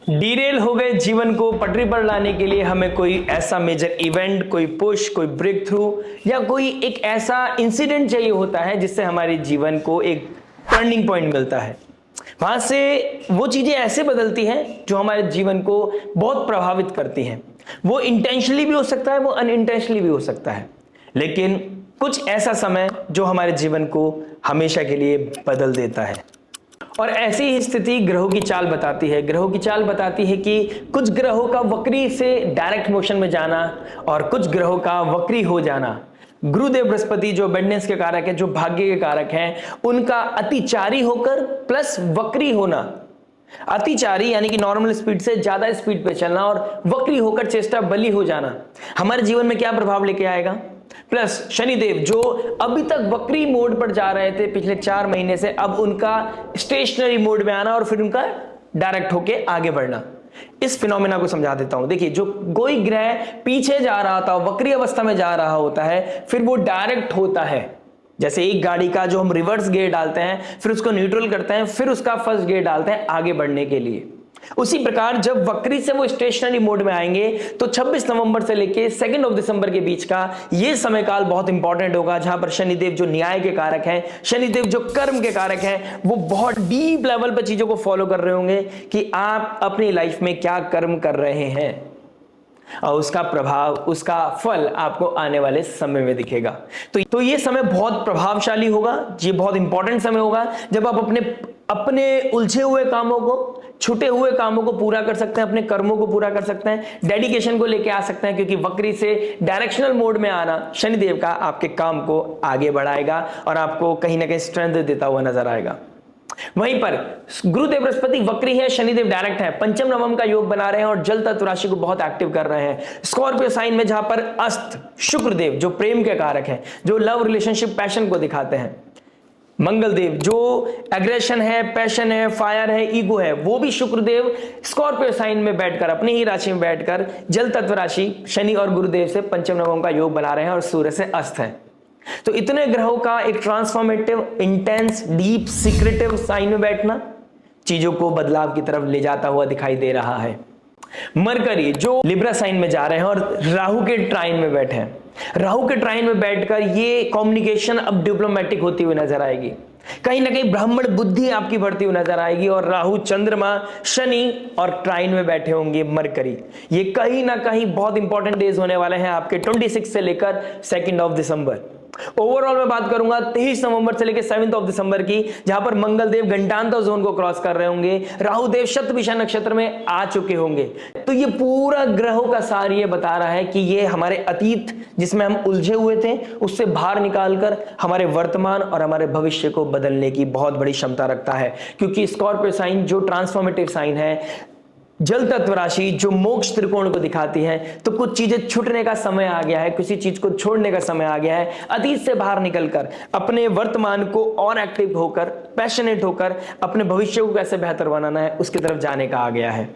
Derail हो गए जीवन को पटरी पर लाने के लिए हमें कोई ऐसा मेजर इवेंट, कोई पुश, कोई ब्रेक थ्रू या कोई एक ऐसा इंसिडेंट चाहिए होता है जिससे हमारे जीवन को एक टर्निंग पॉइंट मिलता है। वहां से वो चीजें ऐसे बदलती हैं जो हमारे जीवन को बहुत प्रभावित करती हैं। वो इंटेंशनली भी हो सकता है, वो अनइंटेंशनली भी हो सकता है, लेकिन कुछ ऐसा समय जो हमारे जीवन को हमेशा के लिए बदल देता है। और ऐसी ही स्थिति ग्रहों की चाल बताती है। ग्रहों की चाल बताती है कि कुछ ग्रहों का वक्री से डायरेक्ट मोशन में जाना और कुछ ग्रहों का वक्री हो जाना। गुरुदेव बृहस्पति जो अबंडेंस के कारक है, जो भाग्य के कारक हैं, उनका अतिचारी होकर प्लस वक्री होना। अतिचारी यानी कि नॉर्मल स्पीड से ज्यादा स्पीड पे चलना और वक्री होकर चेष्टा बली हो जाना हमारे जीवन में क्या प्रभाव लेके आएगा। प्लस शनिदेव जो अभी तक वक्री मोड पर जा रहे थे पिछले 4 महीने से, अब उनका स्टेशनरी मोड में आना और फिर उनका डायरेक्ट होके आगे बढ़ना। इस फिनोमेना को समझा देता हूं। देखिए, जो कोई ग्रह पीछे जा रहा था, वक्री अवस्था में जा रहा होता है, फिर वो डायरेक्ट होता है। जैसे एक गाड़ी का जो हम रिवर्स गियर डालते हैं, फिर उसको न्यूट्रल करते हैं, फिर उसका फर्स्ट गियर डालते हैं आगे बढ़ने के लिए। उसी प्रकार जब वक्री से वो स्टेशनरी मोड में आएंगे तो 26 नवंबर से लेके 2 दिसंबर के बीच का ये समय काल बहुत इंपॉर्टेंट होगा, जहां पर शनिदेव जो न्याय के कारक हैं, शनिदेव जो कर्म के कारक हैं, वो बहुत डीप लेवल पर चीजों को फॉलो कर रहे होंगे कि आप अपनी लाइफ में क्या कर्म कर रहे हैं और उसका प्रभाव, उसका फल आपको आने वाले समय में दिखेगा। तो ये समय बहुत प्रभावशाली होगा। ये बहुत इंपॉर्टेंट समय होगा जब आप अपने उलझे हुए कामों को, छूटे हुए कामों को पूरा कर सकते हैं, अपने कर्मों को पूरा कर सकते हैं, डेडिकेशन को लेके आ सकते हैं, क्योंकि वक्री से डायरेक्शनल मोड में आना शनिदेव का आपके काम को आगे बढ़ाएगा और आपको कहीं ना कहीं स्ट्रेंथ देता हुआ नजर आएगा। वहीं पर गुरुदेव बृहस्पति वक्री है, शनिदेव डायरेक्ट है, पंचम नवम का योग बना रहे हैं और जल तत्व राशि को बहुत एक्टिव कर रहे हैं। स्कॉर्पियो साइन में जहां पर अस्त शुक्रदेव जो प्रेम के कारक हैं, जो लव रिलेशनशिप पैशन को दिखाते हैं, मंगल देव जो एग्रेशन है, पैशन है, फायर है, ईगो है, वो भी शुक्रदेव स्कॉर्पियो साइन में बैठकर, अपनी ही राशि में बैठकर जल तत्व राशि शनि और गुरुदेव से पंचम नवम का योग बना रहे हैं और सूर्य से अस्त है। तो इतने ग्रहों का एक transformative, intense, deep, secretive sign में बैठना चीजों को बदलाव की तरफ ले जाता हुआ दिखाई दे रहा है। मरकरी जो लिब्रा साइन में जा रहे हैं और राहु के ट्राइन में बैठे हैं। राहु के ट्राइन में बैठकर ये कम्युनिकेशन अब डिप्लोमेटिक होती हुई नजर आएगी। कहीं ना कहीं ब्राह्मण बुद्धि आपकी बढ़ती हुई नजर आएगी और राहु, चंद्रमा, शनि और ट्राइन में बैठे होंगे मरकरी। ये कहीं ना कहीं बहुत इंपॉर्टेंट डेज होने वाले हैं आपके 26 से लेकर 2 दिसंबर। ओवरऑल मैं बात करूंगा 23 नवंबर से लेकर 7 दिसंबर की, जहां पर मंगल देव घंटांतर जोन को क्रॉस कर रहे होंगे, राहु देव शतभिषा नक्षत्र में आ चुके होंगे। तो ये पूरा ग्रहों का सार ये बता रहा है कि ये हमारे अतीत जिसमें हम उलझे हुए थे उससे बाहर निकालकर हमारे वर्तमान और हमारे भविष्य को बदलने की बहुत बड़ी क्षमता रखता है। क्योंकि स्कॉर्पियो साइन जो ट्रांसफॉर्मेटिव साइन है, जल तत्व राशि जो मोक्ष त्रिकोण को दिखाती है, तो कुछ चीजें छूटने का समय आ गया है, किसी चीज को छोड़ने का समय आ गया है। अतीत से बाहर निकलकर अपने वर्तमान को और एक्टिव होकर, पैशनेट होकर अपने भविष्य को कैसे बेहतर बनाना है उसकी तरफ जाने का आ गया है।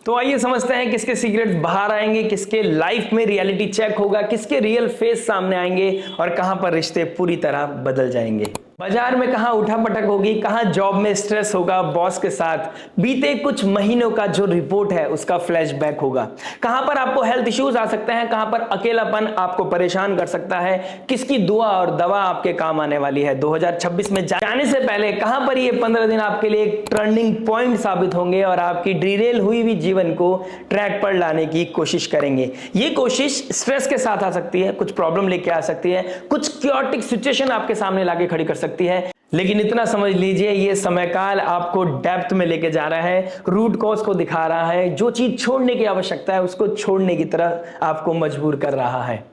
तो आइए समझते हैं किसके सीक्रेट्स बाहर आएंगे, किसके लाइफ में रियलिटी चेक होगा, किसके रियल फेस सामने आएंगे और कहां पर रिश्ते पूरी तरह बदल जाएंगे। बाजार में कहां उठापटक होगी, कहां जॉब में स्ट्रेस होगा बॉस के साथ, बीते कुछ महीनों का जो रिपोर्ट है उसका फ्लैशबैक होगा, कहां पर आपको हेल्थ इश्यूज आ सकते हैं, कहां पर अकेलापन आपको परेशान कर सकता है, किसकी दुआ और दवा आपके काम आने वाली है। 2026 में जाने से पहले कहां पर ये 15 दिन आपके लिए एक टर्निंग पॉइंट साबित होंगे और आपकी डिरेल हुई हुई जीवन को ट्रैक पर लाने की कोशिश करेंगे। ये कोशिश स्ट्रेस के साथ आ सकती है, कुछ प्रॉब्लम लेके आ सकती है, कुछ क्योटिक सिचुएशन आपके सामने लाके खड़ी कर सकती है, लेकिन इतना समझ लीजिए ये समय काल आपको डेप्थ में लेके जा रहा है, रूट कॉज को दिखा रहा है, जो चीज छोड़ने की आवश्यकता है उसको छोड़ने की तरफ आपको मजबूर कर रहा है।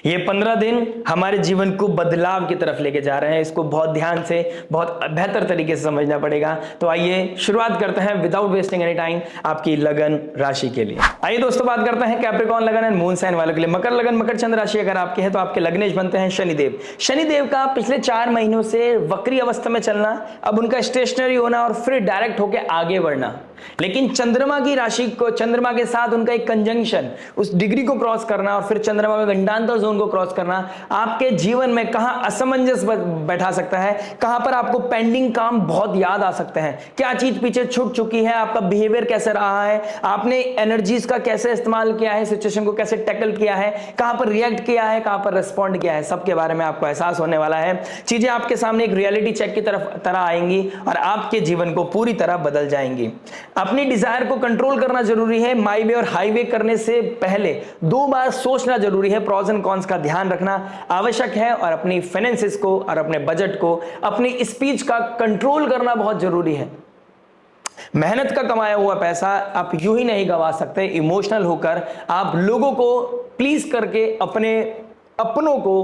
ये 15 दिन हमारे जीवन को बदलाव की तरफ लेके जा रहे हैं, इसको बहुत ध्यान से, बहुत बेहतर तरीके से समझना पड़ेगा। तो आइए शुरुआत करते हैं विदाउट वेस्टिंग एनी टाइम आपकी लगन राशि के लिए। आइए दोस्तों बात करते हैं कैप्रिकॉर्न लगन एंड मून साइन वालों के लिए। मकर लगन, मकर चंद्र राशि अगर आपके है तो आपके लग्नेश बनते हैं शनिदेव। शनिदेव का पिछले 4 महीनों से वक्री अवस्था में चलना, अब उनका स्टेशनरी होना और फिर डायरेक्ट होकर आगे बढ़ना, लेकिन चंद्रमा की राशि को, चंद्रमा के साथ उनका एक कंजंक्शन, उस डिग्री को क्रॉस करना और फिर चंद्रमा का गंडांतर जोन को क्रॉस करना आपके जीवन में कहां असमंजस बैठा सकता है, कहां पर आपको पेंडिंग काम बहुत याद आ सकते हैं, क्या चीज पीछे छूट चुकी है, आपका बिहेवियर कैसे रहा है, आपने एनर्जीज का कैसे इस्तेमाल किया है, सिचुएशन को कैसे टैकल किया है, कहां पर रिएक्ट किया है, कहां पर रिस्पॉन्ड किया है, सबके बारे में आपको एहसास होने वाला है। चीजें आपके सामने एक रियलिटी चेक की तरह आएंगी और आपके जीवन को पूरी तरह बदल जाएंगी। अपनी डिजायर को कंट्रोल करना जरूरी है। माई वे और हाईवे करने से पहले 2 बार सोचना जरूरी है। प्रॉज एंड कॉन्स का ध्यान रखना आवश्यक है और अपनी फाइनेंसेस को और अपने बजट को, अपनी स्पीच का कंट्रोल करना बहुत जरूरी है। मेहनत का कमाया हुआ पैसा आप यूं ही नहीं गवा सकते। इमोशनल होकर आप लोगों को प्लीज करके अपने अपनों को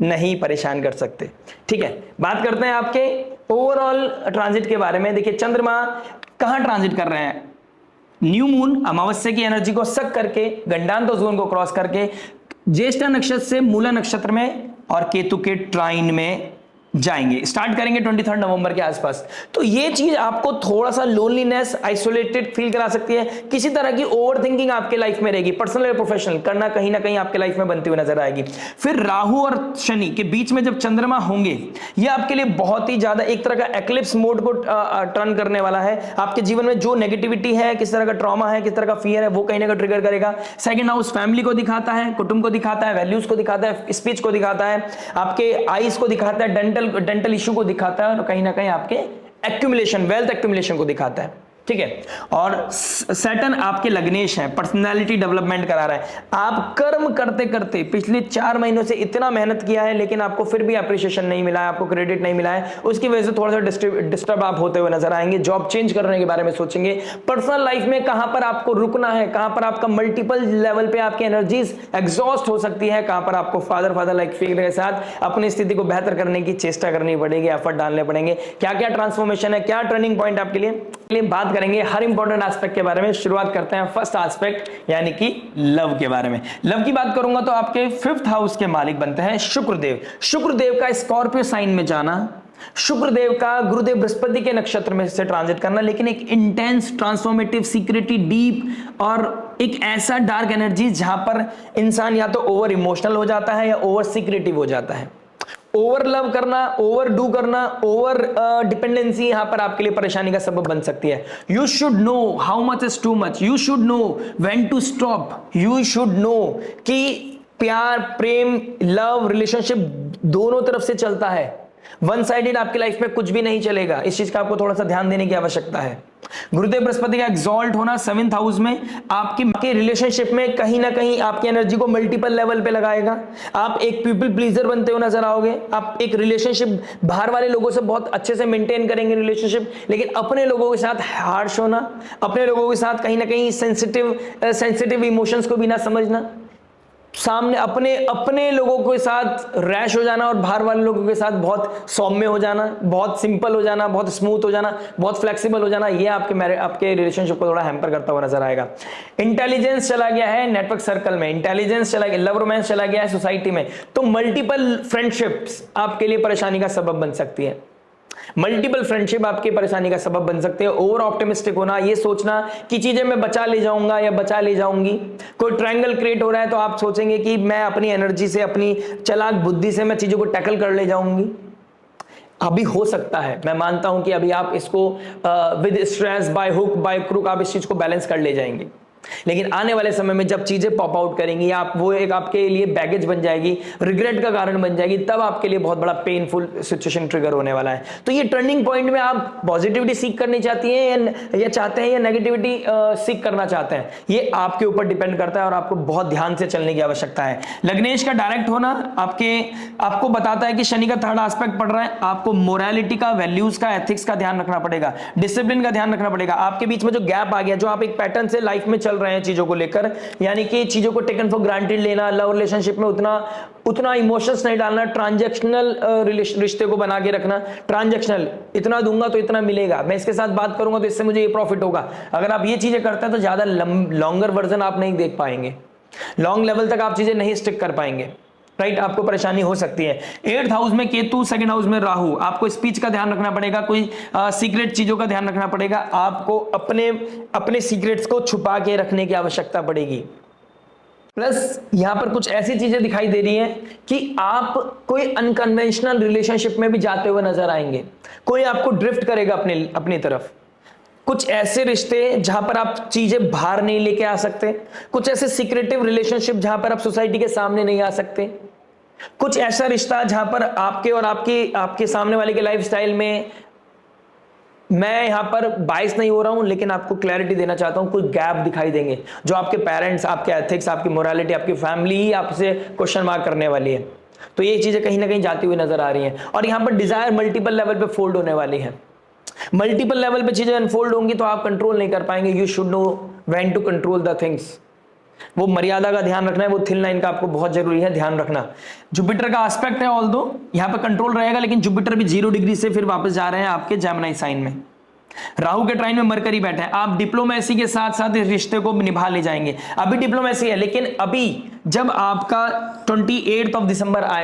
नहीं परेशान कर सकते। ठीक है, बात करते हैं आपके ओवरऑल ट्रांजिट के बारे में। देखिए चंद्रमा कहां ट्रांजिट कर रहे हैं, न्यू मून अमावस्या की एनर्जी को सक करके गंडांतर जोन को क्रॉस करके ज्येष्ठा नक्षत्र से मूला नक्षत्र में और केतु के ट्राइन में जाएंगे, स्टार्ट करेंगे 23 नवंबर के आसपास। तो ये चीज आपको थोड़ा सा लोनलीनेस, आइसोलेटेड फील करा सकती है। किसी तरह की ओवर थिंकिंग आपके लाइफ में रहेगी, पर्सनल या प्रोफेशनल करना कहीं ना कहीं आपके लाइफ में बनती हुई नजर आएगी। फिर राहु और शनि के बीच में जब चंद्रमा होंगे, ये आपके लिए बहुत ही ज्यादा एक तरह का एक्लिप्स मोड को टर्न करने वाला है। आपके जीवन में जो नेगेटिविटी है, किस तरह का ट्रॉमा है, किस तरह का फियर है, वो कहीं ना कहीं ट्रिगर करेगा। सेकंड हाउस फैमिली को दिखाता है, कुटुंब को दिखाता है, वैल्यूज को दिखाता है, स्पीच को दिखाता है, आपके आईज को दिखाता है, डेंटल इश्यू को दिखाता है और कहीं ना कहीं आपके एक्यूमुलेशन, वेल्थ एक्यूमुलेशन को दिखाता है। ठीक है, और सैटर्न आपके लग्नेश है, पर्सनालिटी डेवलपमेंट करा रहा है। आप कर्म करते करते पिछले 4 महीनों से इतना मेहनत किया है लेकिन आपको फिर भी अप्रिशिएशन नहीं मिला है, आपको क्रेडिट नहीं मिला है, उसकी वजह से थोड़ा सा डिस्टर्ब आप होते हुए नजर आएंगे। जॉब चेंज करने के बारे में सोचेंगे। पर्सनल लाइफ में कहां पर आपको रुकना है, कहां पर आपका मल्टीपल लेवल पे आपकी एनर्जीज एग्जॉस्ट हो सकती है, कहां पर आपको फादर लाइक फिगर के साथ अपनी स्थिति को बेहतर करने की चेष्टा करनी पड़ेगी, एफर्ट डालने पड़ेंगे। क्या क्या ट्रांसफॉर्मेशन है, क्या टर्निंग पॉइंट आपके लिए बात करेंगे हर इंपॉर्टेंट एस्पेक्ट के बारे में। शुरुआत करते हैं फर्स्ट एस्पेक्ट यानी कि लव के बारे में। लव की बात करूंगा तो आपके 5th हाउस के मालिक बनते हैं शुक्रदेव। शुक्रदेव का स्कॉर्पियो साइन में जाना, शुक्रदेव का गुरुदेव बृहस्पति के नक्षत्र में से ट्रांजिट करना, लेकिन एक इंटेंस, ट्रांसफॉर्मेटिव, सीक्रेटी, डीप और एक ऐसा डार्क एनर्जी जहां पर इंसान या तो ओवर इमोशनल हो जाता है या ओवर सीक्रेटिव हो जाता है। ओवर लव करना, ओवर डू करना, ओवर डिपेंडेंसी यहां पर आपके लिए परेशानी का सबब बन सकती है। You should know how much is too much, you should know when to stop, you should know कि प्यार, प्रेम, लव, रिलेशनशिप दोनों तरफ से चलता है। वन साइडेड आपकी लाइफ में कुछ भी नहीं चलेगा। इस चीज का आपको थोड़ा सा ध्यान देने की आवश्यकता है। गुरुदेव बृहस्पति का एक्सॉल्ट होना 7th हाउस में आपके रिलेशनशिप में कहीं ना कहीं आपकी एनर्जी को मल्टीपल लेवल पे लगाएगा। आप एक पीपल प्लीजर बनते हुए नजर आओगे। आप एक रिलेशनशिप बाहर वाले लोगों से बहुत अच्छे से मेंटेन करेंगे रिलेशनशिप, लेकिन अपने लोगों के साथ हार्श होना, अपने लोगों के साथ कहीं ना कहीं सेंसिटिव इमोशंस को भी ना समझना, सामने अपने लोगों के साथ रैश हो जाना और बाहर वाले लोगों के साथ बहुत सौम्य हो जाना, बहुत सिंपल हो जाना, बहुत स्मूथ हो जाना, बहुत फ्लेक्सिबल हो जाना, ये आपके रिलेशनशिप को थोड़ा हैम्पर करता हुआ नजर आएगा। इंटेलिजेंस चला गया है नेटवर्क सर्कल में, इंटेलिजेंस चला गया, लव रोमांस चला गया है सोसाइटी में, तो मल्टीपल फ्रेंडशिप्स आपके लिए परेशानी का सबब बन सकती है। मल्टीपल फ्रेंडशिप आपकी परेशानी का सबब बन सकते हैं। ओवर ऑप्टिमिस्टिक होना, ये सोचना कि चीजें मैं बचा ले जाऊंगा या बचा ले जाऊंगी। कोई ट्रायंगल क्रिएट हो रहा है तो आप सोचेंगे कि मैं अपनी एनर्जी से, अपनी चालाक बुद्धि से मैं चीजों को टैकल कर ले जाऊंगी। अभी हो सकता है, मैं मानता हूं कि अभी आप इसको with stress, by hook by crook आप इस चीज को बैलेंस कर ले जाएंगे, लेकिन आने वाले समय में जब चीजें पॉप आउट करेंगी, आप वो एक आपके लिए बैगेज बन जाएगी, रिग्रेट का कारण बन जाएगी, तब आपके लिए बहुत बड़ा पेनफुल सिचुएशन ट्रिगर होने वाला है। तो ये टर्निंग पॉइंट में आप पॉजिटिविटी सीख करनी चाहती हैं या चाहते हैं या नेगेटिविटी सीख करना चाहते हैं, ये आपके ऊपर डिपेंड करता है और आपको बहुत ध्यान से चलने की आवश्यकता है। लग्नेश का डायरेक्ट होना आपको बताता है कि शनि का 3rd एस्पेक्ट पड़ रहा है। आपको मोरालिटी का, वैल्यूज का, एथिक्स का ध्यान रखना पड़ेगा, डिसिप्लिन का ध्यान रखना पड़ेगा। आपके बीच में जो गैप आ गया, जो आप एक पैटर्न से लाइफ में चल रहे हैं चीजों को लेकर, यानी कि चीजों को टेकन फॉर ग्रांटेड लेना, लव रिलेशनशिप में उतना इमोशंस नहीं डालना, ट्रांजैक्शनल रिश्ते को बना के रखना, ट्रांजैक्शनल, इतना दूंगा तो इतना मिलेगा, मैं इसके साथ बात करूंगा तो इससे मुझे ये प्रॉफिट होगा। अगर आप ये चीजें करते हैं तो ज्यादा लॉन्गर वर्जन आप नहीं देख पाएंगे, लॉन्ग लेवल तक आप चीजें नहीं स्टिक कर पाएंगे, राइट, आपको परेशानी हो सकती है। 8th हाउस में केतु, 2nd हाउस में राहु, आपको स्पीच का ध्यान रखना पड़ेगा, कोई सीक्रेट चीजों का ध्यान रखना पड़ेगा, आपको अपने सीक्रेट्स को छुपा के रखने की आवश्यकता पड़ेगी। प्लस यहां पर कुछ ऐसी चीजें दिखाई दे रही हैं कि आप कोई अनकन्वेंशनल रिलेशनशिप में भी जाते हुए नजर आएंगे, कोई आपको ड्रिफ्ट करेगा अपनी तरफ। कुछ ऐसे रिश्ते जहां पर आप चीजें बाहर नहीं लेके आ सकते, कुछ ऐसे सीक्रेटिव रिलेशनशिप जहां पर आप सोसाइटी के सामने नहीं आ सकते, कुछ ऐसा रिश्ता जहां पर आपके और आपके सामने वाले के लाइफस्टाइल में, मैं यहां पर बायस नहीं हो रहा हूं लेकिन आपको क्लैरिटी देना चाहता हूं, कुछ गैप दिखाई देंगे जो आपके पेरेंट्स, आपके एथिक्स, आपकी मोरालिटी, आपकी फैमिली ही आपसे क्वेश्चन मार्क करने वाली है। तो ये चीजें कहीं ना कहीं जाती हुई नजर आ रही हैं और यहां पर डिजायर मल्टीपल लेवल पे फोल्ड होने वाली है। मल्टीपल लेवल पे चीजें अनफोल्ड होंगी तो आप कंट्रोल नहीं कर पाएंगे। You should know when to control the things. वो मर्यादा का ध्यान रखना है, वो थिन लाइन का आपको बहुत जरूरी है ध्यान रखना। जुपिटर का एस्पेक्ट है, ऑल्दो यहां पे कंट्रोल रहेगा, लेकिन जुपिटर भी 0 डिग्री से फिर वापस जा रहे हैं आपके जेमिनी साइन में। राहु के ट्राइन में मरकरी बैठे हैं। आप डिप्लोमेसी के साथ साथ इस रिश्ते को निभा ले जाएंगे। अभी डिप्लोमेसी है, लेकिन अभी जब आपका 28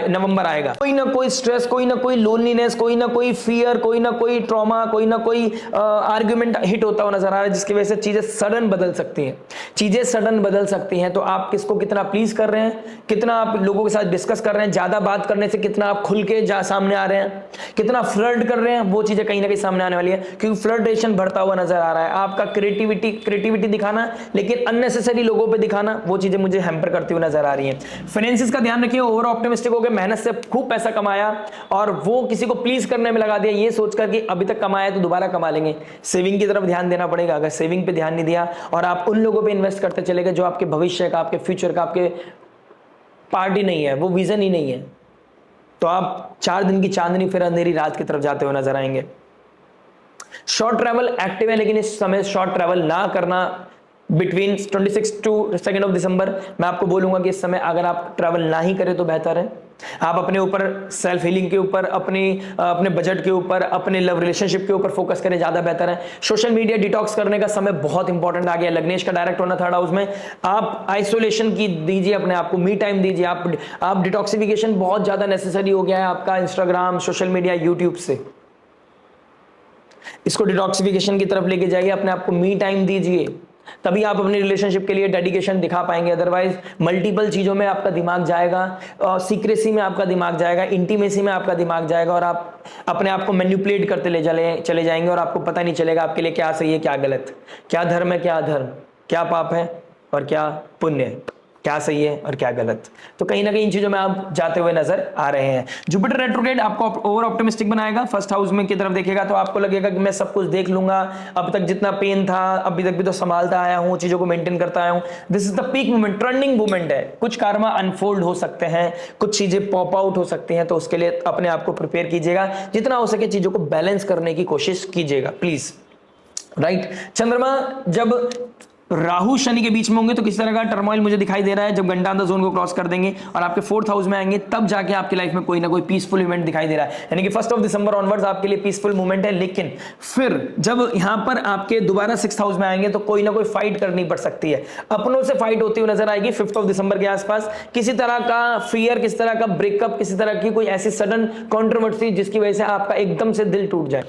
नवंबर आएगा, कोई ना कोई स्ट्रेस, कोई ना कोई लोनलीनेस, कोई ना कोई फियर, कोई ना कोई ट्रॉमा, कोई ना कोई आर्ग्यूमेंट हिट होता हुआ नजर आ रहा है, जिसकी वजह से चीजें सडन बदल सकती हैं। चीजें सडन बदल सकती हैं, तो आप किसको कितना प्लीज कर रहे हैं, कितना आप लोगों के साथ डिस्कस कर रहे हैं, ज्यादा बात करने से कितना आप खुल के सामने आ रहे हैं, कितना फ्लर्ट कर रहे हैं, वो चीजें कहीं ना कहीं सामने आने वाली है। क्योंकि फ्लर्टेशन बढ़ता हुआ नजर आ रहा है। आपका क्रिएटिविटी दिखाना, लेकिन अननेसेसरी लोगों पे दिखाना, वो चीजें मुझे हैम्पर करती हुई नजर आ रही है। फाइनेंसिस का ध्यान रखिए, ओवर ऑप्टिमिस्टिक हो गए, मेहनत से खूब पैसा कमाया और वो किसी को प्लीज करने में लगा दिया, ये सोचकर कि अभी तक कमाया तो दोबारा कमा लेंगे। सेविंग की तरफ ध्यान देना पड़ेगा। अगर सेविंग पे ध्यान नहीं दिया और आप उन लोगों पे इन्वेस्ट करते चले गए जो आपके भविष्य का, आपके फ्यूचर का, आपके पार्टी नहीं है, वो विजन ही नहीं है, तो आप 4 दिन की चांदनी फिर अंधेरी रात की तरफ जाते हुए नजर आएंगे। शॉर्ट ट्रैवल एक्टिव है, लेकिन इस समय शॉर्ट ट्रैवल ना करना। बिटवीन 26 टू 2 ऑफ दिसंबर मैं आपको बोलूंगा कि इस समय अगर आप ट्रैवल ना ही करें तो बेहतर है। आप अपने ऊपर, सेल्फ हीलिंग के ऊपर, अपने बजट के ऊपर, अपने लव रिलेशनशिप के ऊपर फोकस करें, ज्यादा बेहतर है। सोशल मीडिया डिटॉक्स करने का समय बहुत इंपॉर्टेंट आ गया। लग्नेश का डायरेक्ट होना 3rd हाउस में, आप आइसोलेशन की दीजिए, अपने आप को मी टाइम दीजिए। आप डिटॉक्सिफिकेशन बहुत ज्यादा नेसेसरी हो गया है आपका इंस्टाग्राम, सोशल मीडिया, यूट्यूब से। इसको डिटॉक्सिफिकेशन की तरफ लेके जाइए, अपने आप को मी टाइम दीजिए, तभी आप अपनी रिलेशनशिप के लिए डेडिकेशन दिखा पाएंगे। अदरवाइज मल्टीपल चीजों में आपका दिमाग जाएगा, सीक्रेसी में आपका दिमाग जाएगा, इंटीमेसी में आपका दिमाग जाएगा और आप अपने आप को मैनिपुलेट करते चले जाएंगे और आपको पता नहीं चलेगा आपके लिए क्या सही है, क्या गलत, क्या धर्म है, क्या अधर्म, क्या पाप है और क्या पुण्य है, क्या सही है और क्या गलत। तो कहीं ना कहीं इन चीजों में आप जाते हुए नजर आ रहे हैं। जुपिटर रेट्रोग्रेड आपको ओवर ऑप्टिमिस्टिक बनाएगा। 1st हाउस में की तरफ देखेगा तो आपको लगेगा कि मैं सब कुछ देख लूंगा, अब तक जितना पेन था अभी तक भी तो संभालता आया हूं, चीजों को मेंटेन करता आया हूं। This is the peak moment, turning moment है। कुछ कार्मा अनफोल्ड हो सकते हैं, कुछ चीजें पॉप आउट हो सकती हैं, तो उसके लिए अपने आप को प्रिपेयर कीजिएगा। जितना हो सके चीजों को बैलेंस करने की कोशिश कीजिएगा प्लीज। राइट, चंद्रमा जब राहु शनि के बीच में होंगे तो किस तरह का टर्मोइल मुझे दिखाई दे रहा है। जब गंडांधा जोन को क्रॉस कर देंगे और आपके 4th हाउस में आएंगे, तब जाके आपकी लाइफ में कोई ना कोई पीसफुल इवेंट दिखाई दे रहा है। यानी कि 1 ऑफ दिसंबर ऑनवर्ड्स आपके लिए पीसफुल मूवमेंट है। लेकिन फिर जब यहां पर आपके दोबारा 6th हाउस में आएंगे तो कोई ना कोई फाइट करनी पड़ सकती है, अपनों से फाइट होती हुई नजर आएगी। 5 ऑफ दिसंबर के आसपास किसी तरह का फियर, किसी तरह का ब्रेकअप, किसी तरह की कोई ऐसी सडन कॉन्ट्रोवर्सी जिसकी वजह से आपका एकदम से दिल टूट जाए,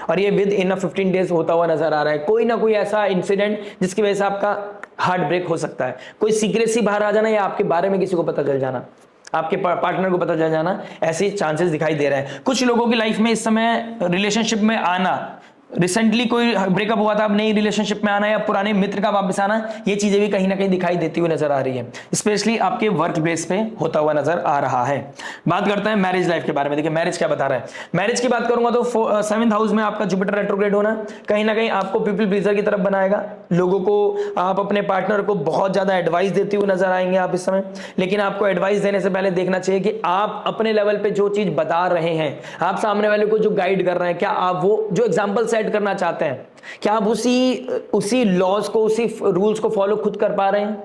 और ये विद इन 15 डेज होता हुआ नजर आ रहा है। कोई ना कोई ऐसा इंसिडेंट जिसकी वजह से आपका हार्ट ब्रेक हो सकता है। कोई सीक्रेसी बाहर आ जाना या आपके बारे में किसी को पता चल जाना, आपके पार्टनर को पता चल जाना, ऐसे चांसेस दिखाई दे रहे हैं। कुछ लोगों की लाइफ में इस समय रिलेशनशिप में आना, रिसेंटली कोई ब्रेकअप हुआ था, अब नई रिलेशनशिप में आना या पुराने मित्र का वापस आना, ये चीजें भी कहीं ना कहीं दिखाई देती हुई नजर आ रही है। स्पेशली आपके वर्क प्लेस पे होता हुआ नजर आ रहा है। बात करते हैं मैरिज लाइफ के बारे में। देखिए मैरिज क्या बता रहा है। मैरिज की बात करूंगा तो 7th हाउस में आपका जुपिटर रेट्रोग्रेड होना कहीं ना कहीं आपको पीपल प्लीजर की तरफ बनाएगा। लोगों को, आप अपने पार्टनर को बहुत ज्यादा एडवाइस देते हुए नजर आएंगे आप इस समय। लेकिन आपको एडवाइस देने से पहले देखना चाहिए कि आप अपने लेवल पे जो चीज बता रहे हैं, आप सामने वाले को जो गाइड कर रहे हैं, क्या आप वो जो एग्जाम्पल सेट करना चाहते हैं, क्या आप उसी लॉज को, उसी रूल्स को फॉलो खुद कर पा रहे हैं?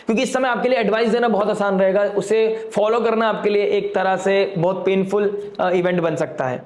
क्योंकि इस समय आपके लिए एडवाइस देना बहुत आसान रहेगा, उसे फॉलो करना आपके लिए एक तरह से बहुत पेनफुल इवेंट बन सकता है।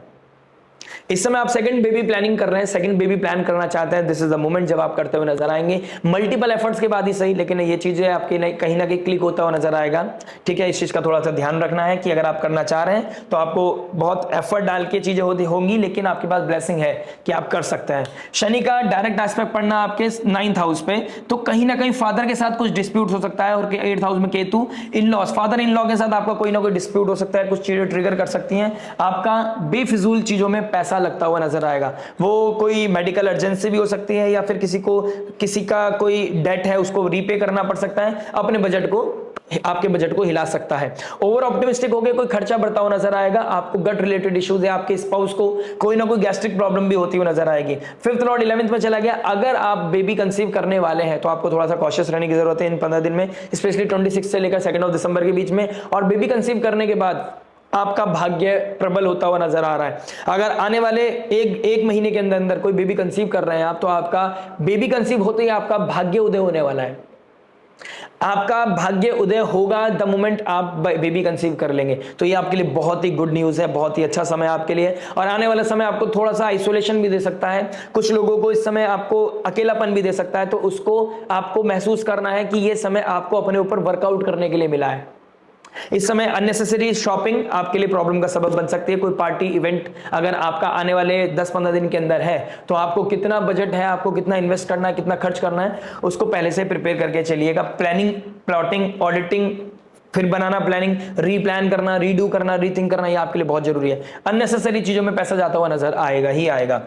इस समय आप सेकंड बेबी प्लानिंग कर रहे हैं, सेकंड बेबी प्लान करना चाहते हैं, दिस इज द मोमेंट जब आप करते हुए नजर आएंगे। मल्टीपल एफर्ट्स के बाद ही सही, लेकिन ये चीजें आपके कहीं ना कहीं क्लिक होता हुआ नजर आएगा। ठीक है, इस चीज का थोड़ा सा ध्यान रखना है कि अगर आप करना चाह रहे हैं तो आपको बहुत एफर्ट डाल के चीजें होंगी, लेकिन आपके पास ब्लेसिंग है कि आप कर सकते हैं। शनि का डायरेक्ट एस्पेक्ट पड़ना आपके 9th हाउस पे, तो कहीं ना कहीं फादर के साथ कुछ डिस्प्यूट हो सकता है। और 8th हाउस में Ketu, in laws, father in law के साथ आपका कोई ना कोई डिस्प्यूट हो सकता है, कुछ चीजें ट्रिगर कर सकती हैं। आपका बेफिजूल चीजों में पैसा लगता हुआ नजर आएगा, वो कोई मेडिकल अर्जेंसी भी हो सकती है, या फिर किसी का कोई डेट है उसको रीपे करना पड़ सकता है, अपने बजट को, आपके बजट को हिला सकता है। ओवर ऑप्टिमिस्टिक हो गए, कोई खर्चा बढ़ता हुआ नजर आएगा। आपको गट रिलेटेड इश्यूज है, आपके स्पाउस को कोई ना कोई गैस्ट्रिक प्रॉब्लम भी होती हुई नजर आएगी। 5th लॉर्ड 11th में चला गया। अगर आप बेबी कंसीव करने वाले हैं तो आपको थोड़ा सा कॉशियस रहने की जरूरत है इन 15 दिन में, स्पेशली 26 से लेकर 2 दिसंबर के बीच में। और बेबी कंसीव करने के बाद आपका भाग्य प्रबल होता हुआ नजर आ रहा है। अगर आने वाले एक महीने के अंदर अंदर कोई बेबी कंसीव कर रहे हैं आप, तो आपका बेबी कंसीव होते ही आपका भाग्य उदय होने वाला है। आपका भाग्य उदय होगा द मोमेंट आप बेबी कंसीव कर लेंगे। तो ये आपके लिए बहुत ही गुड न्यूज है, बहुत ही अच्छा समय आपके लिए। और आने वाला समय आपको थोड़ा सा आइसोलेशन भी दे सकता है, कुछ लोगों को इस समय आपको अकेलापन भी दे सकता है, तो उसको आपको महसूस करना है कि ये समय आपको अपने ऊपर वर्कआउट करने के लिए मिला है। इस समय अननेसेसरी शॉपिंग आपके लिए प्रॉब्लम का सबब बन सकती है। कोई पार्टी इवेंट अगर आपका आने वाले 10-15 दिन के अंदर है, तो आपको कितना बजट है, आपको कितना इन्वेस्ट करना है, कितना खर्च करना है, उसको पहले से प्रिपेयर करके चलिएगा। प्लानिंग, प्लॉटिंग, ऑडिटिंग, फिर बनाना प्लानिंग, रीप्लान करना, रीडू करना, रीथिंक करना, ये आपके लिए बहुत जरूरी है। अननेसेसरी चीजों में पैसा जाता हुआ नजर आएगा ही आएगा।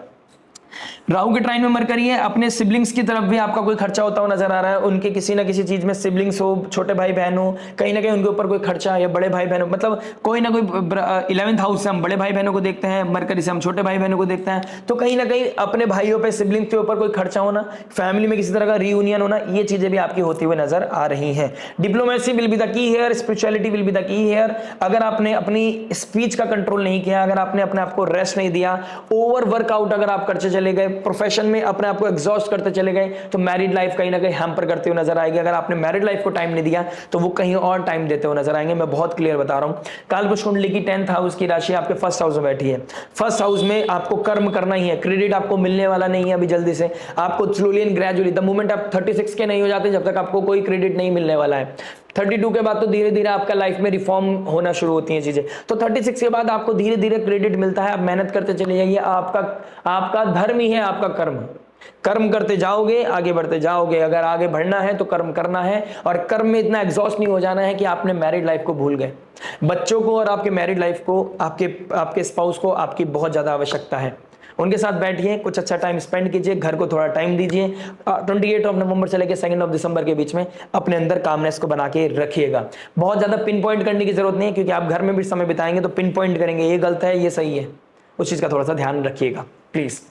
राहु के ट्राइन में मरकरी है, अपने सिबलिंग्स की तरफ भी आपका कोई खर्चा होता हुआ नजर आ रहा है। उनके किसी ना किसी चीज में, सिबलिंग्स हो, छोटे भाई बहन हो, कहीं ना कहीं उनके ऊपर कोई खर्चा, या बड़े भाई बहनों, मतलब कोई ना कोई 11th हाउस से हम बड़े भाई बहनों को देखते हैं, मरकरी से हम छोटे भाई बहनों को देखते हैं, तो कहीं ना कहीं अपने भाइयों पे, सिबलिंग्स के ऊपर कोई खर्चा होना, फैमिली में किसी तरह का रीयूनियन होना, ये चीजें भी आपकी होती हुई नजर आ रही हैं। Diplomacy will be the key here, spirituality will be the key here. अगर आपने अपनी स्पीच का कंट्रोल नहीं किया, अगर आपने अपने आप को रेस्ट नहीं दिया, ओवर वर्कआउट अगर आप करते चले गए, प्रोफेशन में अपने आप को एग्जॉस्ट करते चले गए, तो मैरिड लाइफ कहीं ना कहीं हैम्पर करते हुए नजर आएगी। अगर आपने मैरिड लाइफ को टाइम नहीं दिया तो वो कहीं और टाइम देते हुए नजर आएंगे। मैं बहुत क्लियर बता रहा हूं। कालपुरुष कुंडली की 10th हाउस की राशि आपके 1st हाउस में बैठी है। 1st हाउस में आपको कर्म करना ही है, क्रेडिट आपको मिलने वाला नहीं है अभी जल्दी से। आपको slowly and gradually, the moment आप 36 के नहीं हो जाते, जब तक आपको कोई क्रेडिट नहीं मिलने वाला है। 32 के बाद तो धीरे धीरे आपका लाइफ में रिफॉर्म होना शुरू होती हैं चीजें, तो 36 के बाद आपको धीरे धीरे क्रेडिट मिलता है। आप मेहनत करते चले जाइए, आपका धर्म ही है, आपका कर्म करते जाओगे, आगे बढ़ते जाओगे। अगर आगे बढ़ना है तो कर्म करना है, और कर्म में इतना एग्जॉस्ट नहीं हो जाना है कि आपने मैरिड लाइफ को भूल गए। बच्चों को और आपके मैरिड लाइफ को, आपके स्पाउस को आपकी बहुत ज्यादा आवश्यकता है। उनके साथ बैठिए, कुछ अच्छा टाइम स्पेंड कीजिए, घर को थोड़ा टाइम दीजिए। 28 नवंबर से लेकर 2 दिसंबर के बीच में अपने अंदर कामनेस को बना के रखिएगा। बहुत ज्यादा पिन पॉइंट करने की जरूरत नहीं है, क्योंकि आप घर में भी समय बिताएंगे तो पिन पॉइंट करेंगे, ये गलत है, ये सही है, उस चीज का थोड़ा सा ध्यान रखिएगा प्लीज।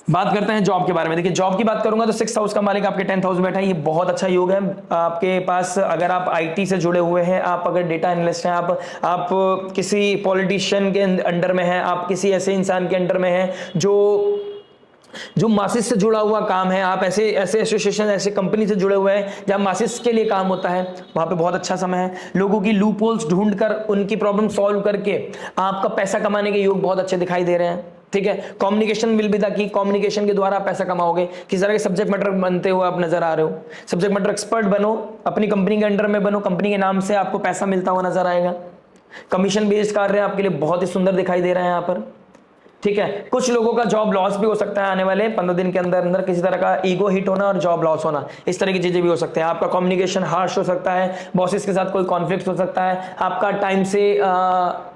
बात करते हैं जॉब के बारे में। देखिए, जॉब की बात करूंगा तो 6th हाउस का मालिक आपके 10th हाउस में बैठा है। ये बहुत अच्छा योग है आपके पास। अगर आप आईटी से जुड़े हुए हैं, आप अगर डेटा एनालिस्ट हैं, आप किसी पॉलिटिशियन के अंडर में हैं, आप किसी ऐसे इंसान के अंडर में हैं जो मासिस से जुड़ा हुआ काम है, आप ऐसे एसोसिएशन, ऐसे कंपनी से जुड़े हुए हैं जहां मासिस के लिए काम होता है, वहां पे बहुत अच्छा समय है। लोगों की लूप होल्स ढूंढकर उनकी प्रॉब्लम सॉल्व करके आपका पैसा कमाने के योग बहुत अच्छे दिखाई दे रहे हैं। ठीक है, communication will be the key, communication के द्वारा आप पैसा कमाओगे। किस तरह के सब्जेक्ट मैटर बनते हुए आप नजर आ रहे हो, सब्जेक्ट मैटर एक्सपर्ट बनो, अपनी कंपनी के अंडर में बनो, कंपनी के नाम से आपको पैसा मिलता हुआ नजर आएगा। कमीशन बेस्ड कार्य आपके लिए बहुत ही सुंदर दिखाई दे रहे हैं यहाँ पर। ठीक है, कुछ लोगों का जॉब लॉस भी हो सकता है आने वाले 15 दिन के अंदर अंदर, किसी तरह का ईगो हिट होना और जॉब लॉस होना, इस तरह की चीजें भी हो सकते हैं। आपका कम्युनिकेशन हार्श हो सकता है, बॉसेस के साथ कोई कॉन्फ्लिक्ट हो सकता है, आपका टाइम से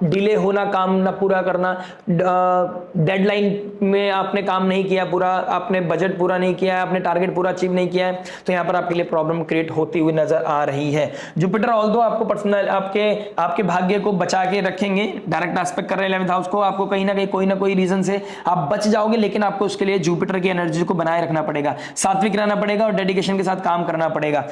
डिले होना, काम ना पूरा करना, डेडलाइन में आपने काम नहीं किया पूरा, आपने बजट पूरा नहीं किया है, आपने टारगेट पूरा अचीव नहीं किया है, तो यहाँ पर आपके लिए प्रॉब्लम क्रिएट होती हुई नजर आ रही है। जुपिटर ऑल्दो आपको पर्सनल आपके भाग्य को बचा के रखेंगे, डायरेक्ट एस्पेक्ट कर रहे हैं 11th हाउस को, आपको कहीं ना कहीं कोई ना कोई रीजन से आप बच जाओगे, लेकिन आपको उसके लिए जुपिटर की एनर्जी को बनाए रखना पड़ेगा, सात्विक रहना पड़ेगा और डेडिकेशन के साथ काम करना पड़ेगा।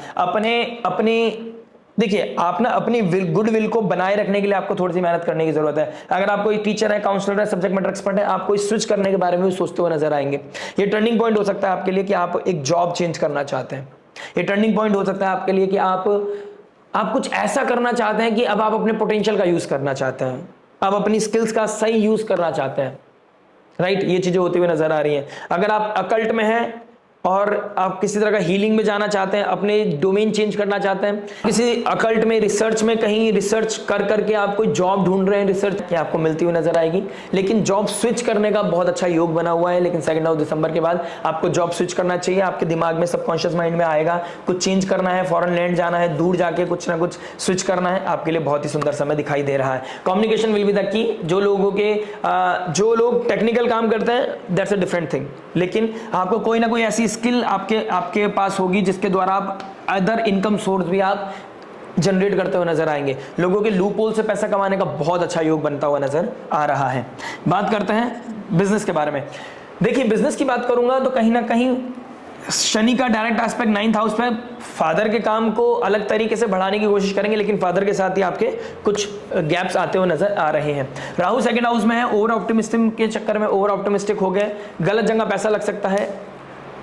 देखिए, आप ना अपनी गुड विल को बनाए रखने के लिए आपको थोड़ी सी मेहनत करने की जरूरत है। अगर आप कोई टीचर है, काउंसलर है, सब्जेक्ट मैटर एक्सपर्ट है, आप कोई स्विच करने के बारे में भी सोचते हुए नजर आएंगे। ये टर्निंग पॉइंट हो सकता है आपके लिए कि आप एक जॉब चेंज करना चाहते हैं। ये टर्निंग पॉइंट हो सकता है आपके लिए कि आप कुछ ऐसा करना चाहते हैं कि अब आप अपने पोटेंशियल का यूज करना चाहते हैं, आप अपनी स्किल्स का सही यूज करना चाहते हैं। राइट, ये चीजें होती हुई नजर आ रही हैं। अगर आप अकल्ट में हैं और आप किसी तरह का हीलिंग में जाना चाहते हैं, अपने डोमेन चेंज करना चाहते हैं, किसी अकल्ट में रिसर्च में कहीं रिसर्च कर करके आप कोई जॉब ढूंढ रहे हैं, रिसर्च की आपको मिलती हुई नजर आएगी, लेकिन जॉब स्विच करने का बहुत अच्छा योग बना हुआ है। लेकिन 2 दिसंबर के बाद आपको जॉब स्विच करना चाहिए। आपके दिमाग में सबकॉन्शियस माइंड में आएगा कुछ चेंज करना है, फॉरेन लैंड जाना है, दूर जाके कुछ ना कुछ स्विच करना है। आपके लिए बहुत ही सुंदर समय दिखाई दे रहा है। Communication will be the key. जो लोग टेक्निकल काम करते हैं दैट्स अ डिफरेंट थिंग, लेकिन आपको कोई ना कोई ऐसी स्किल आपके पास होगी जिसके द्वारा आप अदर इनकम सोर्स भी आप जनरेट करते हुए नजर आएंगे। लोगों के लूप होल से पैसा कमाने का बहुत अच्छा योग बनता हुआ नजर आ रहा है। बात करते हैं बिजनेस के बारे में। देखिए, बिजनेस की बात करूंगा तो कहीं ना कहीं शनि का डायरेक्ट एस्पेक्ट 9th हाउस पे फादर के काम को अलग तरीके से बढ़ाने की कोशिश करेंगे, लेकिन फादर के साथ ही आपके कुछ गैप्स आते हुए नजर आ रहे हैं। राहु 2nd हाउस में है, ओवर ऑप्टिमिज्म के चक्कर में ओवर ऑप्टिमिस्टिक हो गए, गलत जगह पैसा लग सकता है,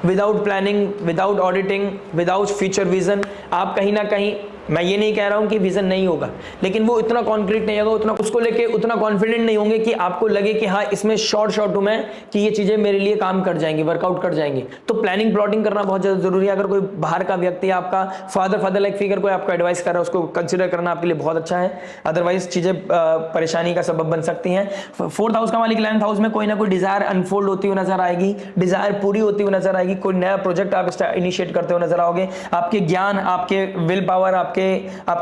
without planning, without auditing, without future vision. आप कहीं ना कहीं, मैं ये नहीं कह रहा हूं कि विजन नहीं होगा, लेकिन वो इतना कॉन्क्रीट नहीं होगा, उतना उसको लेके उतना कॉन्फिडेंट नहीं होंगे कि आपको लगे कि हाँ इसमें शॉर्ट हूं मैं, कि ये चीजें मेरे लिए काम कर जाएंगी, वर्कआउट कर जाएंगी। तो प्लानिंग प्लॉटिंग करना बहुत ज्यादा जरूरी है। अगर कोई बाहर का व्यक्ति, आपका फादर लाइक फिगर कोई आपको एडवाइस कर रहा है, उसको कंसिडर करना आपके लिए बहुत अच्छा है, अदरवाइज चीजें परेशानी का सबब बन सकती हैं। 4th हाउस का मालिक 11th हाउस में, कोई ना कोई डिजायर अनफोल्ड होती हुई नजर आएगी, डिजायर पूरी होती हुई नजर आएगी, कोई नया प्रोजेक्ट आप इनिशिएट करते हुए नजर आओगे। आपके ज्ञान, आपके विल पावर, आपके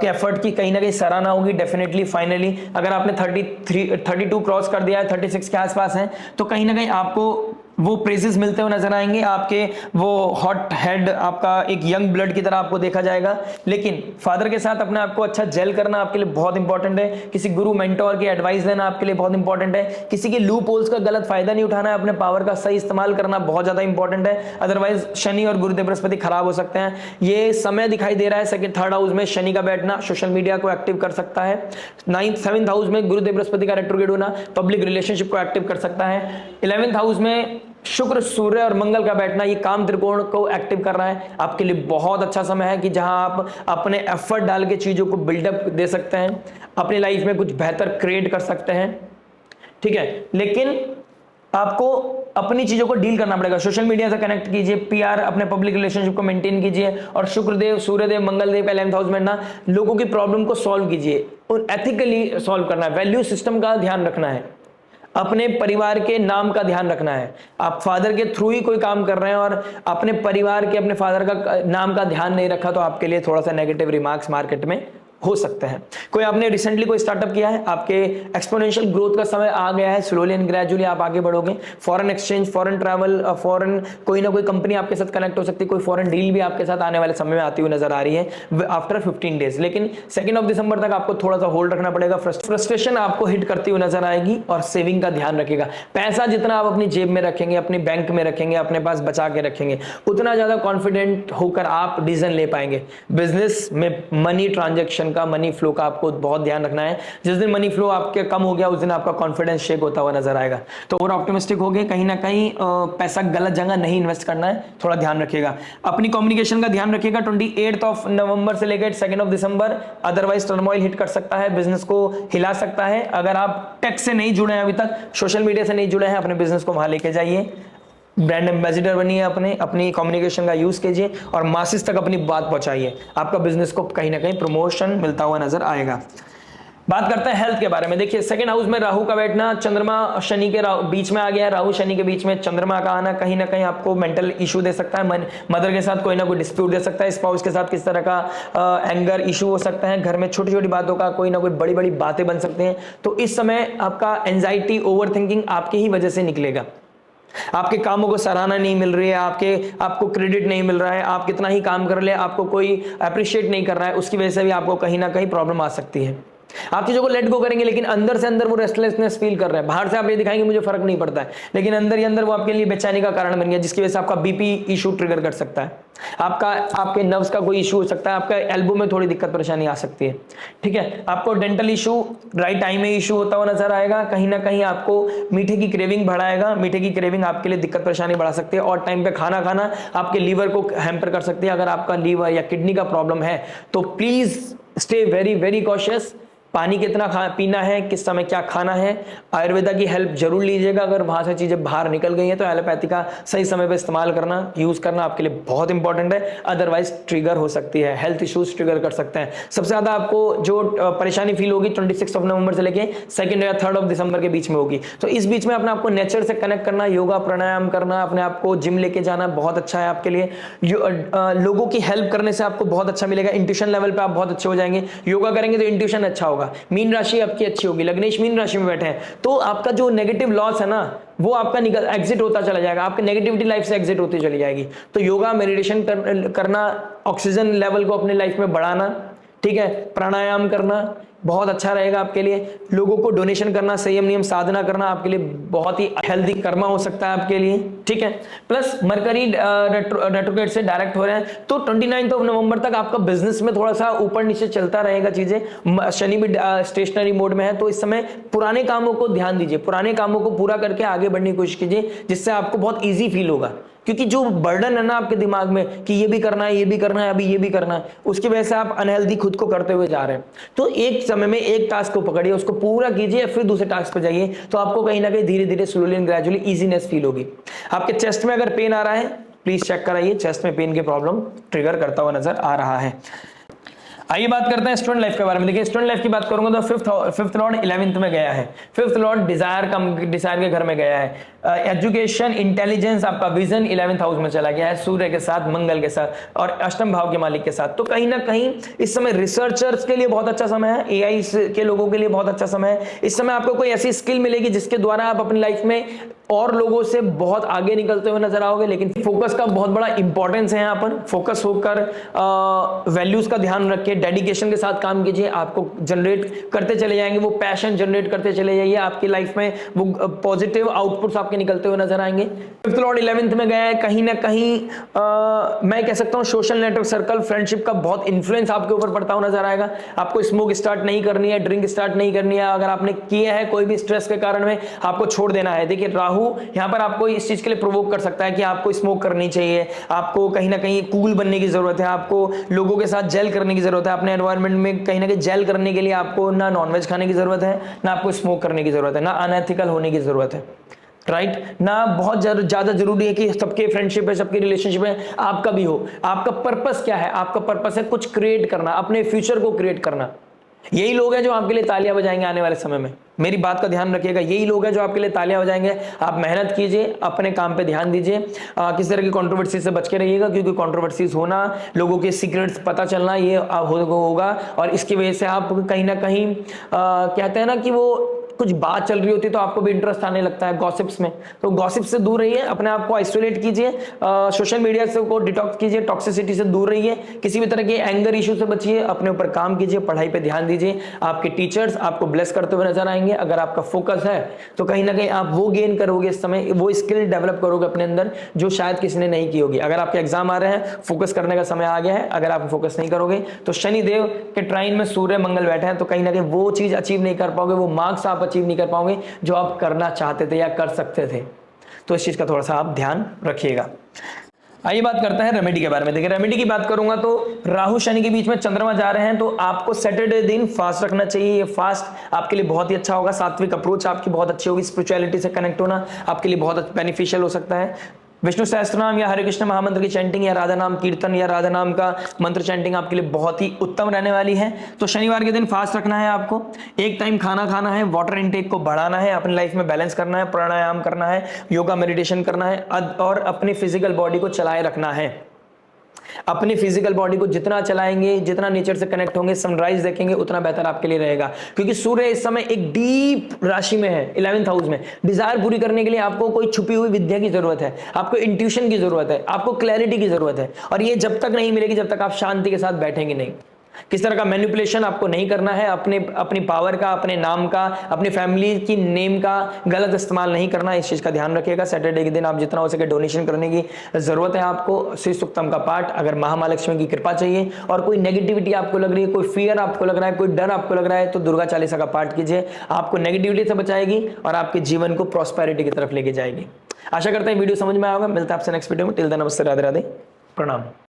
एफर्ट की कहीं ना कहीं सराहना होगी डेफिनेटली। फाइनली अगर आपने 32 क्रॉस कर दिया है, 36 के आसपास है, तो कहीं ना कहीं आपको वो प्रेजेस मिलते हुए नजर आएंगे। आपके वो हॉट हेड, आपका एक यंग ब्लड की तरह आपको देखा जाएगा। लेकिन फादर के साथ अपने आप को अच्छा जेल करना आपके लिए बहुत इंपॉर्टेंट है। किसी गुरु मेंटोर की एडवाइस लेना आपके लिए बहुत इंपॉर्टेंट है। किसी के लूप होल्स का गलत फायदा नहीं उठाना है, अपने पावर का सही इस्तेमाल करना बहुत ज्यादा इंपॉर्टेंट है। अदरवाइज शनि और गुरुदेव बृहस्पति खराब हो सकते हैं। ये समय दिखाई दे रहा है 3rd हाउस में शनि का बैठना सोशल मीडिया को एक्टिव कर सकता है। 7th हाउस में गुरुदेव बृहस्पति का रेट्रोग्रेड होना पब्लिक रिलेशनशिप को एक्टिव कर सकता है। 11th हाउस में शुक्र, सूर्य और मंगल का बैठना ये काम त्रिकोण को एक्टिव कर रहा है। आपके लिए बहुत अच्छा समय है कि जहां आप अपने एफर्ट डाल के चीजों को बिल्डअप दे सकते हैं, अपनी लाइफ में कुछ बेहतर क्रिएट कर सकते हैं, ठीक है। लेकिन आपको अपनी चीजों को डील करना पड़ेगा। सोशल मीडिया से कनेक्ट कीजिए, पीआर, अपने पब्लिक रिलेशनशिप को मेंटेन कीजिए, और शुक्रदेव, सूर्यदेव, मंगलदेव का 11th हाउस में ना, लोगों की प्रॉब्लम को सॉल्व कीजिए और एथिकली सॉल्व करना है। वैल्यू सिस्टम का ध्यान रखना है, अपने परिवार के नाम का ध्यान रखना है। आप फादर के थ्रू ही कोई काम कर रहे हैं और अपने परिवार के, अपने फादर का नाम का ध्यान नहीं रखा, तो आपके लिए थोड़ा सा नेगेटिव रिमार्क्स मार्केट में हो सकते हैं। कोई आपने रिसेंटली कोई स्टार्टअप किया है, आपके एक्सपोनेंशियल ग्रोथ का समय आ गया है, स्लोली एंड ग्रेजुअली आप आगे बढ़ोगे। Foreign exchange, foreign travel, foreign कोई ना कोई कंपनी आपके साथ कनेक्ट हो सकती है, कोई फॉरेन डील भी आपके साथ आने वाले समय में आती हुई नजर आ रही है आफ्टर 15 डेज। लेकिन 2 दिसंबर तक आपको थोड़ा सा होल्ड रखना पड़ेगा। फ्रस्ट्रेशन आपको हिट करती हुई नजर आएगी और सेविंग का ध्यान रखिएगा। पैसा जितना आप अपनी जेब में रखेंगे, अपनी बैंक में रखेंगे, अपने पास बचा के रखेंगे, उतना ज्यादा कॉन्फिडेंट होकर आप डिसीजन ले पाएंगे। बिजनेस में मनी ट्रांजेक्शन का, मनी फ्लो का आपको बहुत ध्यान रखना है। जिस दिन मनी फ्लो आपके कम हो गया, उस दिन आपका कॉन्फिडेंस शेक होता हुआ नजर आएगा। तो ओवर ऑप्टिमिस्टिक हो गए, कहीं ना कहीं पैसा गलत जगह नहीं इन्वेस्ट करना है, थोड़ा ध्यान रखिएगा। अपनी कम्युनिकेशन का ध्यान रखिएगा। 28 नवंबर से लेकर 2 दिसंबर अदरवाइज टर्मोइल हिट कर सकता है, बिजनेस को हिला सकता है। अगर आप टेक से नहीं जुड़े हैं, अभी तक सोशल मीडिया से नहीं जुड़े हैं, अपने बिजनेस को वहां लेके जाइए, ब्रांड एम्बेसडर बनिए, अपनी कम्युनिकेशन का यूज कीजिए और मासिस तक अपनी बात पहुंचाइए। आपका बिजनेस को कहीं ना कहीं प्रमोशन मिलता हुआ नजर आएगा। बात करते हैं हेल्थ के बारे में। देखिए, 2nd हाउस में राहु का बैठना, चंद्रमा शनि के बीच में आ गया है। राहु शनि के बीच में चंद्रमा का आना कहीं ना कहीं आपको मेंटल इशू दे सकता है। मदर के साथ कोई ना कोई डिस्प्यूट दे सकता है, स्पाउस के साथ किस तरह का एंगर इशू हो सकता है, घर में छोटी छोटी बातों का कोई ना कोई बड़ी बड़ी बातें बन सकती हैं। तो इस समय आपका एंजाइटी, ओवर थिंकिंग आपकी ही वजह से निकलेगा। आपके कामों को सराहना नहीं मिल रही है, आपको क्रेडिट नहीं मिल रहा है, आप कितना ही काम कर ले आपको कोई अप्रिशिएट नहीं कर रहा है, उसकी वजह से भी आपको कहीं ना कहीं प्रॉब्लम आ सकती है। आप चीजों को लेट गो करेंगे, लेकिन अंदर से अंदर वो रेस्टलेसनेस फील कर रहे हैं। बाहर से आप ये दिखाएंगे मुझे फर्क नहीं पड़ता है, लेकिन अंदर ही अंदर वो आपके लिए बेचैनी का कारण बन गया, जिसकी वजह से आपका बीपी इशू ट्रिगर कर सकता है, आपके नर्व्स का कोई इशू हो सकता है, आपका एल्बो में थोड़ी दिक्कत परेशानी आ सकती है, ठीक है। आपको डेंटल इशू, राइट टाइम में इशू होता हुआ नजर आएगा। कहीं ना कहीं आपको मीठे की क्रेविंग बढ़ाएगा, मीठे की क्रेविंग आपके लिए दिक्कत परेशानी बढ़ा सकती है। और टाइम पे खाना खाना आपके लीवर को हैम्पर कर सकती है। अगर आपका लीवर या किडनी का प्रॉब्लम है तो please stay very very cautious. पानी कितना पीना है, किस समय क्या खाना है। आयुर्वेदा की हेल्प जरूर लीजिएगा, अगर वहां से चीजें बाहर निकल गई हैं तो एलोपैथी का सही समय पर इस्तेमाल करना, यूज करना आपके लिए बहुत इंपॉर्टेंट है, अदरवाइज ट्रिगर हो सकती है, हेल्थ इश्यूज ट्रिगर कर सकते हैं। सबसे ज्यादा आपको जो परेशानी फील होगी 26 नवंबर से लेके 2 या 3 दिसंबर के बीच में होगी। तो इस बीच में अपने आपको नेचर से कनेक्ट करना, योगा प्राणायाम करना, अपने आपको जिम लेके जाना बहुत अच्छा है आपके लिए। लोगों की हेल्प करने से आपको बहुत अच्छा मिलेगा, इंट्यूशन लेवल पे आप बहुत अच्छे हो जाएंगे। योगा करेंगे तो इंट्यूशन अच्छा होगा। मीन राशि आपकी अच्छी होगी, लग्नेश मीन राशि में बैठे हैं तो आपका जो नेगेटिव लॉस है ना वो आपका एग्जिट होता चला जाएगा, आपकी नेगेटिविटी लाइफ से एग्जिट होती चली जाएगी। तो योगा मेडिटेशन करना, ऑक्सीजन लेवल को अपने लाइफ में बढ़ाना, ठीक है, प्राणायाम करना बहुत अच्छा रहेगा आपके लिए। लोगों को डोनेशन करना, संयम नियम साधना करना आपके लिए बहुत ही हेल्दी कर्मा हो सकता है आपके लिए, ठीक है। प्लस मरकरी रेट्रोग्रेड से डायरेक्ट हो रहे हैं तो 29 नवंबर तक आपका बिजनेस में थोड़ा सा ऊपर नीचे चलता रहेगा चीजें। शनि भी स्टेशनरी मोड में है तो इस समय पुराने कामों को ध्यान दीजिए, पुराने कामों को पूरा करके आगे बढ़ने की कोशिश कीजिए, जिससे आपको बहुत ईजी फील होगा। क्योंकि जो बर्डन है ना आपके दिमाग में कि ये भी करना है, ये भी करना है, अभी ये भी करना है, उसकी वजह से आप अनहेल्दी खुद को करते हुए जा रहे हैं। तो एक समय में एक टास्क को पकड़िए, उसको पूरा कीजिए, फिर दूसरे टास्क पे जाइए, तो आपको कहीं ना कहीं धीरे धीरे slowly and gradually easiness feel होगी। आपके चेस्ट में अगर पेन आ रहा है प्लीज चेक कराइए, चेस्ट में पेन की प्रॉब्लम ट्रिगर करता हुआ नजर आ रहा है। आइए बात करते हैं स्टूडेंट लाइफ के बारे में। देखिए स्टूडेंट लाइफ की बात करूंगा तो फिफ्थ लॉर्ड 11th में गया है, फिफ्थ लॉर्ड डिजायर के घर में गया है। एजुकेशन, इंटेलिजेंस, आपका विजन 11th हाउस में चला गया है, सूर्य के साथ, मंगल के साथ और अष्टम भाव के मालिक के साथ। तो कहीं ना कहीं इस समय रिसर्चर्स के लिए बहुत अच्छा समय है, एआई के लोगों के लिए बहुत अच्छा समय है। इस समय आपको कोई ऐसी स्किल मिलेगी जिसके द्वारा आप अपनी लाइफ में और लोगों से बहुत आगे निकलते हुए नजर आओगे। लेकिन फोकस का बहुत बड़ा इंपॉर्टेंस है यहाँ पर, फोकस होकर वैल्यूज का ध्यान रखिए, डेडिकेशन के साथ काम कीजिए, आपको जनरेट करते चले जाएंगे, वो पैशन जनरेट करते चले जाइए, आपकी लाइफ में वो पॉजिटिव आउटपुट्स आपके निकलते हुए नजर आएंगे। फिफ्थ लॉर्ड 11th में गया है, कहीं ना कहीं मैं कह सकता हूँ सोशल नेटवर्क सर्कल, फ्रेंडशिप का बहुत इंफ्लुएंस आपके ऊपर पड़ता हुआ नजर आएगा। आपको स्मोक स्टार्ट नहीं करनी है, ड्रिंक स्टार्ट नहीं करनी है, अगर आपने किया है कोई भी स्ट्रेस के कारण में आपको छोड़ देना है। देखिए राहु यहां पर आपको इस चीज के लिए प्रोवोक कर सकता है कि आपको स्मोक करनी चाहिए, आपको कहीं ना कहीं कूल बनने की जरूरत है, आपको लोगों के साथ जेल करने की जरूरत है, अपने एनवायरनमेंट में कहीं ना कहीं जेल करने के लिए आपको ना नॉनवेज खाने की जरूरत है, ना आपको स्मोक करने की जरूरत है, ना अनएथिकल होने की जरूरत है, राइट ना बहुत ज्यादा जरूरी है कि सबके फ्रेंडशिप है, सबके रिलेशनशिप है, आपका भी हो। आपका पर्पस क्या है? आपका पर्पस है कुछ क्रिएट करना, अपने फ्यूचर को क्रिएट करना। यही लोग हैं जो आपके लिए तालियां बजाएंगे आने वाले समय में, मेरी बात का ध्यान रखिएगा, यही लोग हैं जो आपके लिए तालियां बजाएंगे। आप मेहनत कीजिए, अपने काम पे ध्यान दीजिए, किसी तरह की कंट्रोवर्सी से बच के रहिएगा, क्योंकि कंट्रोवर्सीज होना, लोगों के सीक्रेट्स पता चलना ये होगा और इसकी वजह से आप कहीं ना कहीं कहते हैं ना कि वो कुछ बात चल रही होती तो आपको भी इंटरेस्ट आने लगता है गॉसिप्स में, तो गॉसिप से दूर रहिए, अपने आप को आइसोलेट कीजिए, सोशल मीडिया से को डिटॉक्स कीजिए, टॉक्सिसिटी से दूर रहिए, किसी भी तरह के एंगर इशू से बचिए, अपने ऊपर काम कीजिए, पढ़ाई पे ध्यान दीजिए। आपके टीचर्स आपको ब्लेस करते हुए नजर आएंगे। अगर आपका फोकस है तो कहीं ना कहीं आप वो गेन करोगे इस समय, वो स्किल डेवलप करोगे अपने अंदर जो शायद किसी ने नहीं की होगी। अगर आपके एग्जाम आ रहे हैं, फोकस करने का समय आ गया है, अगर आप फोकस नहीं करोगे तो शनिदेव के ट्राइन में सूर्य मंगल बैठे हैं, तो कहीं ना कहीं वो चीज अचीव नहीं कर पाओगे, वो मार्क्स आप अचीव नहीं कर पाओगे जो आप करना चाहते थे या कर सकते थे। तो इस चीज का थोड़ा सा आप ध्यान रखिएगा। आइए बात करते हैं रेमेडी के बारे में। देखिए रेमेडी की बात करूंगा तो राहु शनि के बीच में चंद्रमा जा रहे हैं, तो आपको सैटरडे दिन फास्ट रखना चाहिए। ये फास्ट आपके लिए बहुत ही अच्छा होगा, सात्विक अप्रोच आपकी बहुत अच्छी होगी, स्पिरिचुअलिटी से कनेक्ट होना आपके लिए बहुत बेनिफिशियल हो सकता है। विष्णु सहस्त्र नाम या हरे कृष्ण महामंत्र की चैंटिंग या राधा नाम कीर्तन या राधा नाम का मंत्र चैंटिंग आपके लिए बहुत ही उत्तम रहने वाली है। तो शनिवार के दिन फास्ट रखना है आपको, एक टाइम खाना खाना है, वाटर इनटेक को बढ़ाना है, अपनी लाइफ में बैलेंस करना है, प्राणायाम करना है, योगा मेडिटेशन करना है और अपनी फिजिकल बॉडी को चलाए रखना है। अपनी फिजिकल बॉडी को जितना चलाएंगे, जितना नेचर से कनेक्ट होंगे, सनराइज देखेंगे, उतना बेहतर आपके लिए रहेगा। क्योंकि सूर्य इस समय एक डीप राशि में है, 11th हाउस में। डिजायर पूरी करने के लिए आपको कोई छुपी हुई विद्या की जरूरत है, आपको इंट्यूशन की जरूरत है, आपको क्लैरिटी की जरूरत है, और ये जब तक नहीं मिलेगी जब तक आप शांति के साथ बैठेंगे नहीं। किस तरह का मैनिपुलेशन आपको नहीं करना है, अपनी पावर का, अपने नाम का, अपनी फैमिली की नेम का गलत इस्तेमाल नहीं करना, इस चीज का ध्यान रखिएगा। सैटरडे के दिन आप जितना हो सके डोनेशन करने की जरूरत है आपको। श्री सूक्तम का पाठ, अगर महालक्ष्मी की कृपा चाहिए और कोई नेगेटिविटी आपको लग रही है, कोई फियर आपको लग रहा है, कोई डर आपको लग रहा है, तो दुर्गा चालीसा का पाठ कीजिए, आपको नेगेटिविटी से बचाएगी और आपके जीवन को प्रॉस्पेरिटी की तरफ लेके जाएगी। आशा करते हैं वीडियो समझ में आएगा। मिलता है आपसे नेक्स्ट वीडियो में। टिल देन नमस्ते, राधे राधे, प्रणाम।